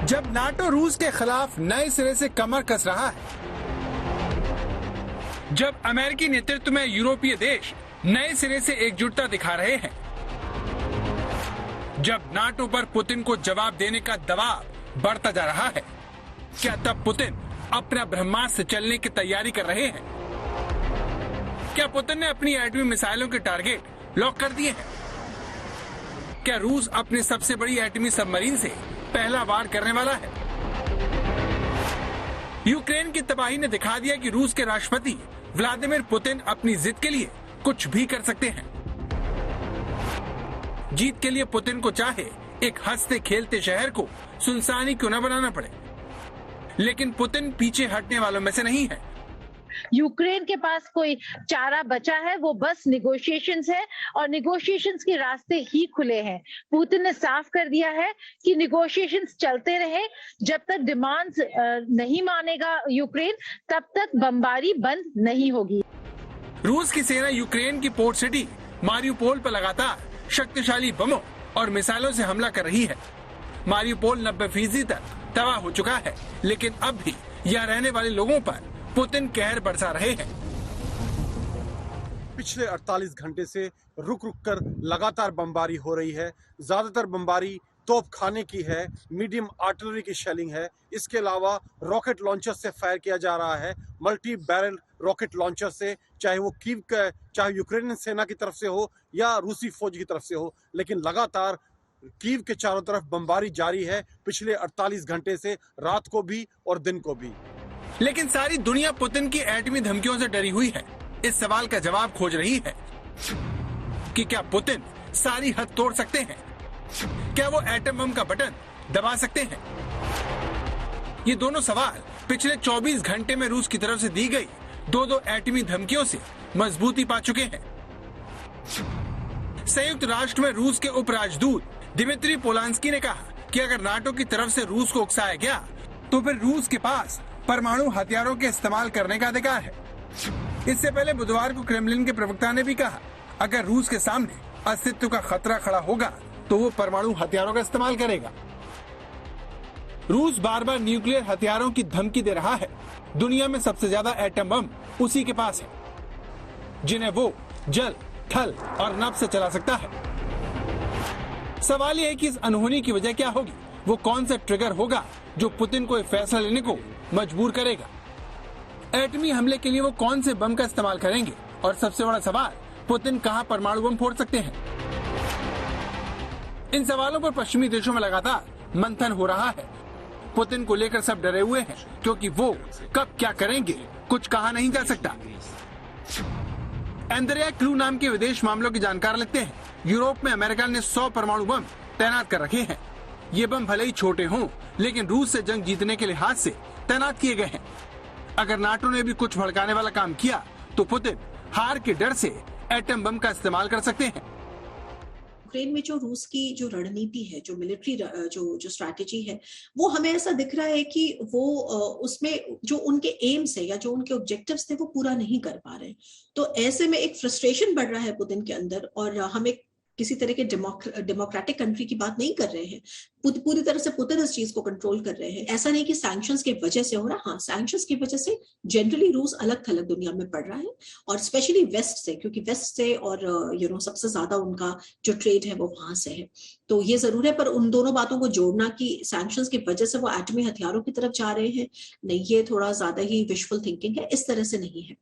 जब नाटो रूस के खिलाफ नए सिरे से कमर कस रहा है, जब अमेरिकी नेतृत्व में यूरोपीय देश नए सिरे से एकजुटता दिखा रहे हैं, जब नाटो पर पुतिन को जवाब देने का दबाव बढ़ता जा रहा है, क्या तब पुतिन अपना ब्रह्मास्त्र चलने की तैयारी कर रहे हैं? क्या पुतिन ने अपनी एटमी मिसाइलों के टारगेट लॉक कर दिए हैं? क्या रूस अपनी सबसे बड़ी एटमी सबमरीन से पहला वार करने वाला है? यूक्रेन की तबाही ने दिखा दिया कि रूस के राष्ट्रपति व्लादिमीर पुतिन अपनी जिद के लिए कुछ भी कर सकते हैं। जीत के लिए पुतिन को चाहे एक हंसते खेलते शहर को सुनसानी क्यों न बनाना पड़े, लेकिन पुतिन पीछे हटने वालों में से नहीं है। यूक्रेन के पास कोई चारा बचा है, वो बस निगोशिएशंस है और निगोशिएशंस के रास्ते ही खुले हैं। पुतिन ने साफ कर दिया है कि निगोशिएशंस चलते रहे, जब तक डिमांड्स नहीं मानेगा यूक्रेन, तब तक बमबारी बंद नहीं होगी। रूस की सेना यूक्रेन की पोर्ट सिटी मारियुपोल पर लगातार शक्तिशाली बमों और मिसाइलों से हमला कर रही है। मारियुपोल 90% तक तबाह हो चुका है, लेकिन अब भी यहाँ रहने वाले लोगों पर पुतिन कहर बरसा रहे हैं। पिछले 48 घंटे से रुक रुक कर लगातार बमबारी हो रही है। ज्यादातर बमबारी तोप खाने की है, मीडियम आर्टिलरी की शेलिंग है। इसके अलावा रॉकेट लॉन्चर से फायर किया जा रहा है, मल्टी बैरल रॉकेट लॉन्चर से, चाहे वो कीव का, चाहे यूक्रेनियन सेना की तरफ से हो या रूसी फौज की तरफ से हो। लेकिन लगातार कीव के चारों तरफ बमबारी जारी है, पिछले 48 घंटे से, रात को भी और दिन को भी। लेकिन सारी दुनिया पुतिन की एटमी धमकियों से डरी हुई है। इस सवाल का जवाब खोज रही है कि क्या पुतिन सारी हद तोड़ सकते हैं? क्या वो एटम बम का बटन दबा सकते हैं? ये दोनों सवाल पिछले 24 घंटे में रूस की तरफ से दी गई दो एटमी धमकियों से मजबूती पा चुके हैं। संयुक्त राष्ट्र में रूस के उपराजदूत दिमित्री पोलांस्की ने कहा कि अगर नाटो की तरफ से रूस को उकसाया गया तो फिर रूस के पास परमाणु हथियारों के इस्तेमाल करने का अधिकार है। इससे पहले बुधवार को क्रेमलिन के प्रवक्ता ने भी कहा, अगर रूस के सामने अस्तित्व का खतरा खड़ा होगा तो वो परमाणु हथियारों का इस्तेमाल करेगा। रूस बार बार न्यूक्लियर हथियारों की धमकी दे रहा है। दुनिया में सबसे ज्यादा एटम बम उसी के पास है, जिन्हें वो जल, थल और नभ से चला सकता है। सवाल ये है कि इस अनहोनी की वजह क्या होगी? वो कौन सा ट्रिगर होगा जो पुतिन को फैसला लेने को मजबूर करेगा? एटमी हमले के लिए वो कौन से बम का इस्तेमाल करेंगे? और सबसे बड़ा सवाल, पुतिन कहां परमाणु बम फोड़ सकते हैं? इन सवालों पर पश्चिमी देशों में लगातार मंथन हो रहा है। पुतिन को लेकर सब डरे हुए हैं, क्योंकि वो कब क्या करेंगे कुछ कहा नहीं जा सकता। एंड्रिया क्लू नाम के विदेश मामलों के जानकार लिखते हैं, यूरोप में अमेरिका ने 100 परमाणु बम तैनात कर रखे हैं। ये बम भले ही छोटे हों, लेकिन रूस से जंग जीतने के लिहाज से तैनात किए गए हैं। अगर नाटो ने भी कुछ भड़काने वाला काम किया तो पुतिन हार के डर से एटम बम का इस्तेमाल कर सकते हैं। यूक्रेन में जो रूस की जो रणनीति है, जो मिलिट्री जो स्ट्रैटेजी है, वो हमें ऐसा दिख रहा है कि वो उसमें जो उनके एम्स है या जो उनके ऑब्जेक्टिव्स थे वो पूरा नहीं कर पा रहे हैं। तो ऐसे में एक फ्रस्ट्रेशन बढ़ रहा है पुतिन के अंदर, और हम एक किसी तरह के डेमोक्रेटिक कंट्री की बात नहीं कर रहे हैं। पूरी तरह से पुतिन इस चीज को कंट्रोल कर रहे हैं। ऐसा नहीं कि सैंक्शंस की वजह से हो रहा, हाँ सैंक्शंस की वजह से जनरली रूस अलग थलग दुनिया में पड़ रहा है, और स्पेशली वेस्ट से, क्योंकि वेस्ट से और सबसे ज्यादा उनका जो ट्रेड है वो वहां से है। तो ये जरूर है, पर उन दोनों बातों को जोड़ना कि सैंक्शंस की वजह से वो एटमी हथियारों की तरफ जा रहे हैं, नहीं, ये थोड़ा ज्यादा ही विशफुल थिंकिंग है। इस तरह से नहीं है।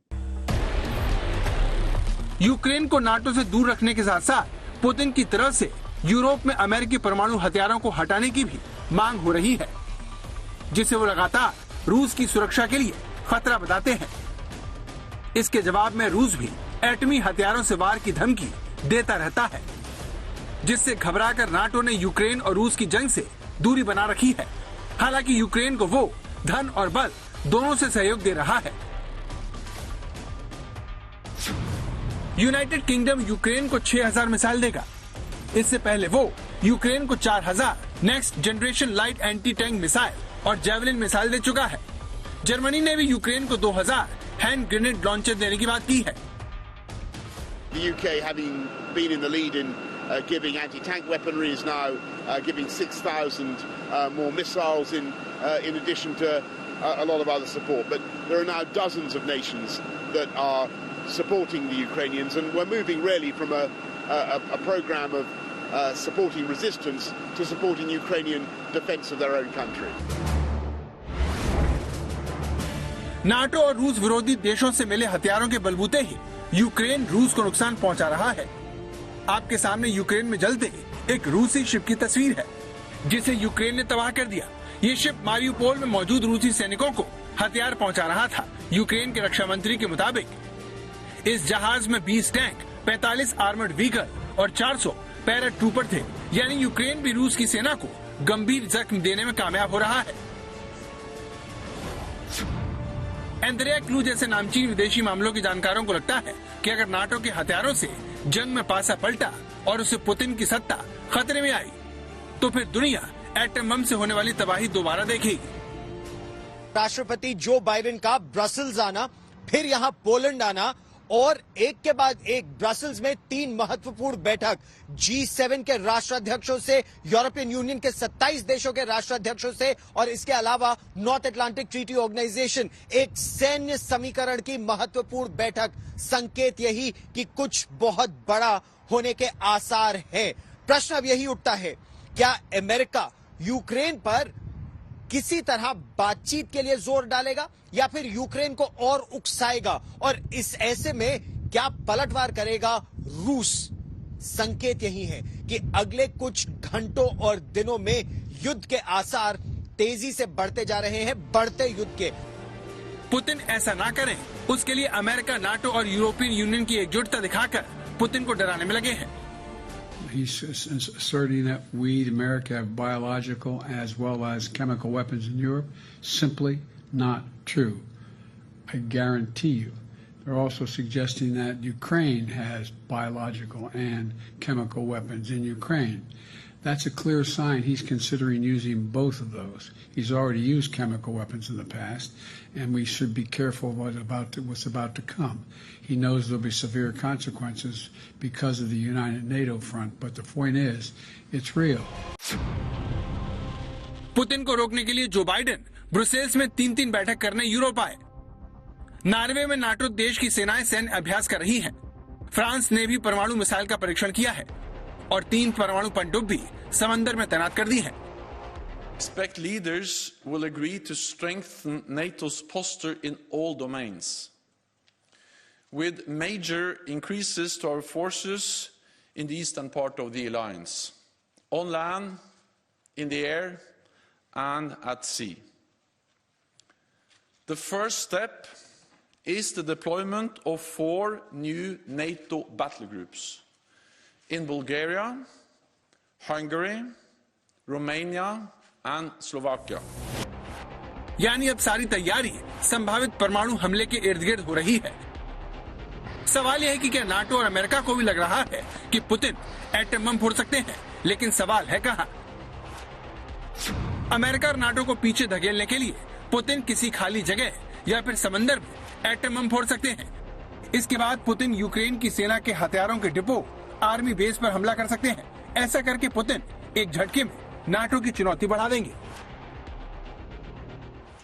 यूक्रेन को नाटो से दूर रखने के साथ साथ पुतिन की तरफ से यूरोप में अमेरिकी परमाणु हथियारों को हटाने की भी मांग हो रही है, जिसे वो लगातार रूस की सुरक्षा के लिए खतरा बताते हैं। इसके जवाब में रूस भी एटमी हथियारों से वार की धमकी देता रहता है, जिससे घबराकर नाटो ने यूक्रेन और रूस की जंग से दूरी बना रखी है। हालांकि यूक्रेन को वो धन और बल दोनों से सहयोग दे रहा है। यूनाइटेड किंगडम यूक्रेन को 6000 मिसाइल देगा। इससे पहले वो यूक्रेन को 4000 next generation light anti tank missile और जेवलिन मिसाइल दे चुका है। जर्मनी ने भी यूक्रेन को 2000 हैंड ग्रेनेड लॉन्चर देने की बात की है। The UK having been in the lead in giving anti-tank weaponry, is now giving 6,000 more missiles in addition to a lot of other support. But there are now dozens of nations that are supporting the Ukrainians, and we're moving really from a program of supporting resistance to supporting Ukrainian defense of their own country. NATO और रूस विरोधी देशों से मिले हथियारों के बलबूते ही Ukraine रूस को नुकसान पहुंचा रहा है। आपके सामने यूक्रेन में जलते एक रूसी शिप की तस्वीर है, जिसे यूक्रेन ने तबाह कर दिया। ये शिप मारियुपोल में मौजूद रूसी सैनिकों को हथियार पहुंचा रहा था। यूक्रेन के रक्षा मंत्री के मुताबिक इस जहाज में 20 टैंक, 45 आर्मर्ड व्हीकल और 400 पैरा ट्रूपर थे। यानी यूक्रेन भी रूस की सेना को गंभीर जख्म देने में कामयाब हो रहा है। एंड्रिया क्लू जैसे नामचीन विदेशी मामलों के जानकारों को लगता है कि अगर नाटो के हथियारों से जंग में पासा पलटा और उसे पुतिन की सत्ता खतरे में आई, तो फिर दुनिया एटम बम से होने वाली तबाही दोबारा देखेगी। राष्ट्रपति जो बाइडेन का ब्रसेल्स आना, फिर यहां पोलैंड आना और एक के बाद एक ब्रसेल्स में 3 महत्वपूर्ण बैठक, G7 के राष्ट्राध्यक्षों से, यूरोपियन यूनियन के 27 देशों के राष्ट्राध्यक्षों से और इसके अलावा नॉर्थ अटलांटिक ट्रीटी ऑर्गेनाइजेशन, एक सैन्य समीकरण की महत्वपूर्ण बैठक। संकेत यही कि कुछ बहुत बड़ा होने के आसार हैं। प्रश्न अब यही उठता है, क्या अमेरिका यूक्रेन पर किसी तरह बातचीत के लिए जोर डालेगा या फिर यूक्रेन को और उकसाएगा, और इस ऐसे में क्या पलटवार करेगा रूस? संकेत यही है कि अगले कुछ घंटों और दिनों में युद्ध के आसार तेजी से बढ़ते जा रहे हैं, बढ़ते युद्ध के। पुतिन ऐसा ना करें, उसके लिए अमेरिका, नाटो और यूरोपियन यूनियन की एकजुटता दिखाकर पुतिन को डराने में लगे हैं। He's asserting that we, America, have biological as well as chemical weapons in Europe. Simply not true. I guarantee you. They're also suggesting that Ukraine has biological and chemical weapons in Ukraine. That's a clear sign he's considering using both of those. He's already used chemical weapons in the past, and we should be careful what's about to come. He knows there'll be severe consequences because of the united NATO front, but the point is, it's real. Putin को रोकने के लिए Joe Biden Brussels में 3-3 बैठक करने Europe आए। Norway में NATO देश की सेनाएं सैन्य अभ्यास कर रही हैं। फ्रांस ने भी परमाणु मिसाइल का परीक्षण किया है और 3 परमाणु पनडुब्बी समंदर में तैनात कर दी है। Expect leaders will agree to strengthen NATO's posture in all domains, with major increases to our forces in the eastern part of the alliance, on land, in the air, and at sea. The first step is the deployment of 4 new NATO battle groups in Bulgaria, Hungary, Romania, and Slovakia. यानी अब सारी तैयारी संभावित परमाणु हमले के इर्द गिर्द हो रही है। सवाल यह है कि क्या नाटो और अमेरिका को भी लग रहा है कि पुतिन एटम बम फोड़ सकते हैं, लेकिन सवाल है कहां? अमेरिका और नाटो को पीछे धकेलने के लिए पुतिन किसी खाली जगह या फिर समंदर में एटम बम फोड़ सकते हैं। इसके बाद पुतिन यूक्रेन की सेना के हथियारों के डिपो, आर्मी बेस पर हमला कर सकते हैं। ऐसा करके पुतिन एक झटके में नाटो की चुनौती बढ़ा देंगे।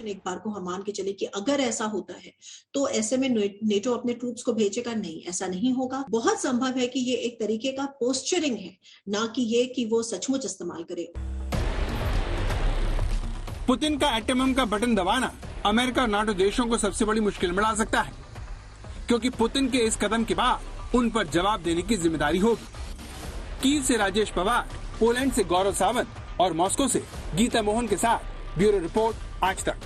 एक बार को हम मान के चले कि अगर ऐसा होता है तो ऐसे में नेटो अपने ट्रूप्स को भेजेगा नहीं, ऐसा नहीं होगा। बहुत संभव है कि ये एक तरीके का पोस्चरिंग है, ना कि ये कि वो सचमुच इस्तेमाल करे। पुतिन का एटम बम का बटन दबाना अमेरिका और नाटो देशों को सबसे बड़ी मुश्किल में डाल सकता है, क्योंकि पुतिन के इस कदम के बाद उन पर जवाब देने की जिम्मेदारी होगी। कीव से राजेश पवार, पोलैंड से गौरव सावंत और मॉस्को से गीता मोहन के साथ ब्यूरो रिपोर्ट आज तक।